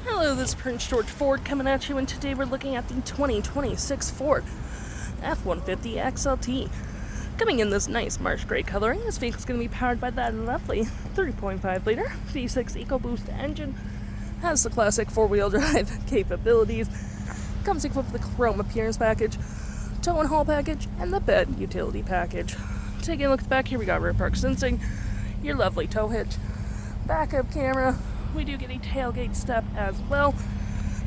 Hello, this is Prince George Ford coming at you, and today we're looking at the 2026 Ford F-150 XLT. Coming in this nice Marsh gray coloring, this vehicle's going to be powered by that lovely 3.5 liter V6 EcoBoost engine. Has the classic four-wheel drive capabilities. Comes equipped with the chrome appearance package, tow and haul package, and the bed utility package. Taking a look at the back here, we got rear park sensing, your lovely tow hitch, backup camera. We do get a tailgate step as well.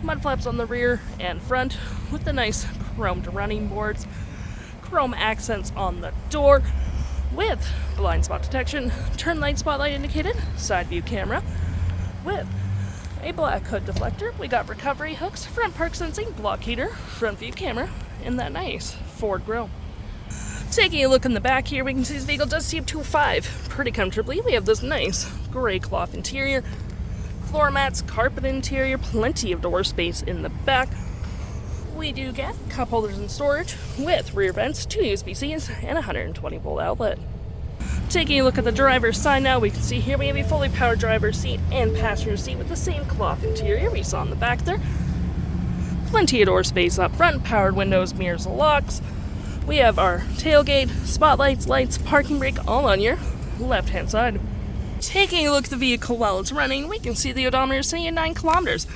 Mud flaps on the rear and front with the nice chromed running boards. Chrome accents on the door with blind spot detection, turn light spotlight indicated, side view camera with a black hood deflector. We got recovery hooks, front park sensing, block heater, front view camera, and that nice Ford grille. Taking a look in the back here, we can see this vehicle does seat 2.5 pretty comfortably. We have this nice gray cloth interior, floor mats, carpet interior, plenty of door space in the back. We do get cup holders and storage with rear vents, 2 USB-Cs, and a 120-volt outlet. Taking a look at the driver's side now, we can see here we have a fully powered driver's seat and passenger seat with the same cloth interior we saw in the back there. Plenty of door space up front, powered windows, mirrors, and locks. We have our tailgate, spotlights, lights, parking brake all on your left-hand side. Taking a look at the vehicle while it's running, we can see the odometer sitting at 9 kilometers.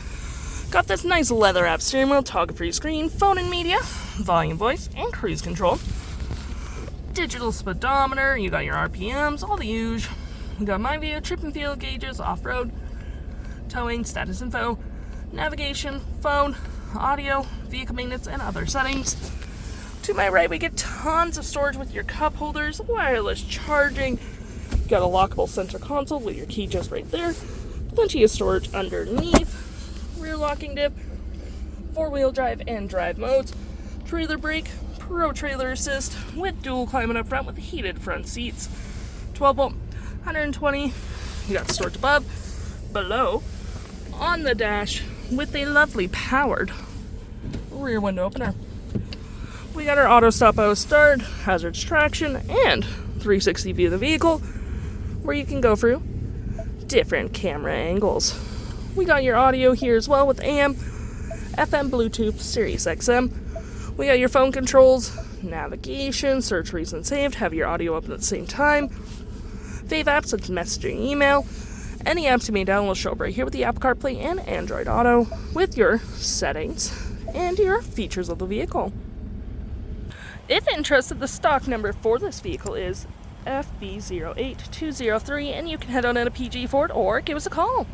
Got this nice leather-wrapped steering wheel, toggle-free screen, phone and media, volume, voice, and cruise control. Digital speedometer, you got your RPMs, all the usual. We got my view, trip and field gauges, off-road, towing, status info, navigation, phone, audio, vehicle maintenance, and other settings. To my right, we get tons of storage with your cup holders, wireless charging. Got a lockable center console with your key just right there. Plenty of storage underneath. Rear locking diff, four-wheel drive and drive modes. Trailer brake, pro trailer assist with dual climate up front with heated front seats. 12-volt, 120. You got storage above, below, on the dash with a lovely powered rear window opener. We got our auto stop, auto start, hazards traction, and 360 view of the vehicle, where you can go through different camera angles. We got your audio here as well with AM, FM, Bluetooth, Sirius XM. We got your phone controls, navigation, search, reason saved, have your audio up at the same time. Fave apps, such as messaging, email. Any apps you may download will show up right here with the Apple CarPlay and Android Auto with your settings and your features of the vehicle. If interested, the stock number for this vehicle is FB08203, and you can head on in a PG Ford or give us a call.